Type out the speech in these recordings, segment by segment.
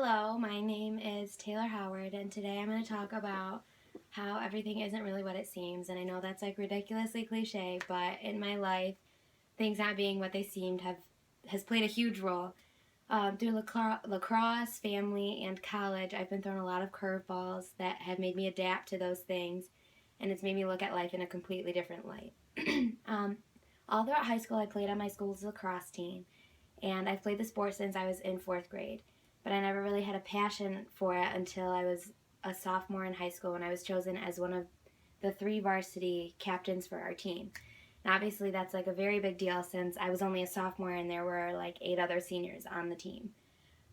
Hello, my name is Taylor Howard, and today I'm going to talk about how everything isn't really what it seems. And I know that's like ridiculously cliche, but in my life, things not being what they seemed has played a huge role. Through lacrosse, family, and college, I've been thrown a lot of curveballs that have made me adapt to those things, and it's made me look at life in a completely different light. um, all throughout high school, I played on my school's lacrosse team, and I've played the sport since I was in fourth grade, but I never really had a passion for it until I was a sophomore in high school when I was chosen as one of the 3 varsity captains for our team. And obviously that's like a very big deal since I was only a sophomore and there were like 8 other seniors on the team.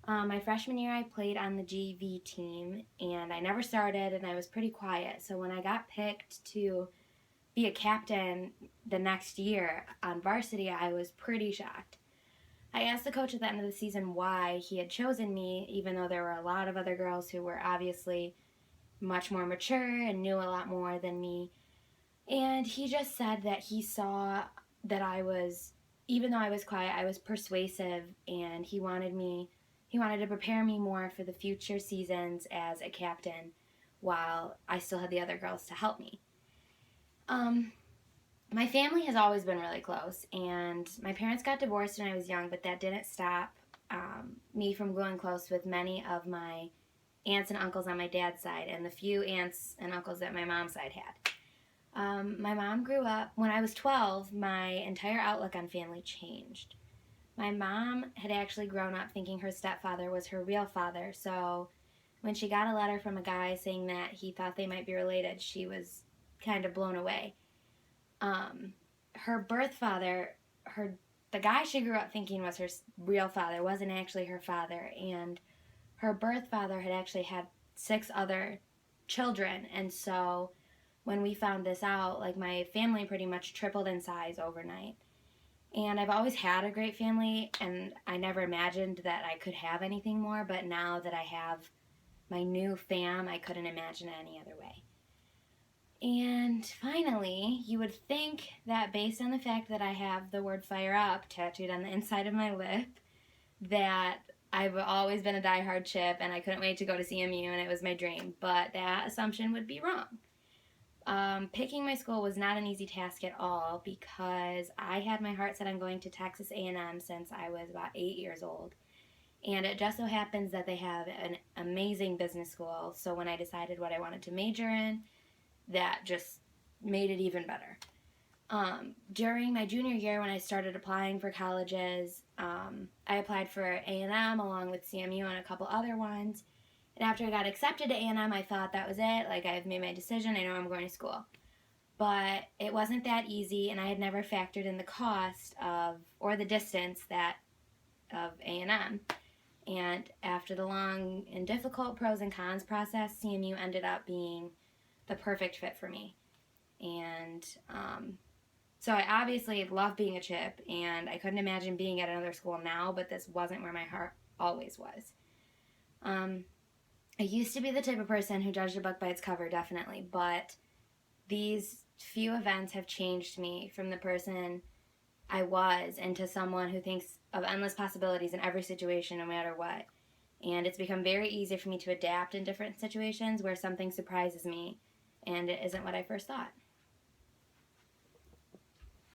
My freshman year I played on the GV team and I never started and I was pretty quiet. So when I got picked to be a captain the next year on varsity, I was pretty shocked. I asked the coach at the end of the season why he had chosen me, even though there were a lot of other girls who were obviously much more mature and knew a lot more than me. And he just said that he saw that even though I was quiet, I was persuasive, and he wanted to prepare me more for the future seasons as a captain while I still had the other girls to help me. My family has always been really close, and my parents got divorced when I was young, but that didn't stop me from growing close with many of my aunts and uncles on my dad's side and the few aunts and uncles that my mom's side had. My mom grew up, when I was 12, my entire outlook on family changed. My mom had actually grown up thinking her stepfather was her real father, so when she got a letter from a guy saying that he thought they might be related, she was kind of blown away. Her birth father, the guy she grew up thinking was her real father, wasn't actually her father, and her birth father had actually had 6 other children, and so when we found this out, like, my family pretty much tripled in size overnight. And I've always had a great family, and I never imagined that I could have anything more, but now that I have my new fam, I couldn't imagine it any other way. And finally, you would think that based on the fact that I have the word fire up tattooed on the inside of my lip, that I've always been a diehard Chip and I couldn't wait to go to CMU and it was my dream, but that assumption would be wrong. Picking my school was not an easy task at all because I had my heart set on going to Texas A&M since I was about 8 years old. And it just so happens that they have an amazing business school, so when I decided what I wanted to major in, that just made it even better. During my junior year, when I started applying for colleges, I applied for A&M along with CMU and a couple other ones. And after I got accepted to A&M, I thought that was it. Like, I've made my decision. I know I'm going to school. But it wasn't that easy, and I had never factored in the cost or the distance of A&M. And after the long and difficult pros and cons process, CMU ended up being the perfect fit for me. And so I obviously love being a Chip, and I couldn't imagine being at another school now, but this wasn't where my heart always was. I used to be the type of person who judged a book by its cover, definitely, but these few events have changed me from the person I was into someone who thinks of endless possibilities in every situation, no matter what. And it's become very easy for me to adapt in different situations where something surprises me and it isn't what I first thought.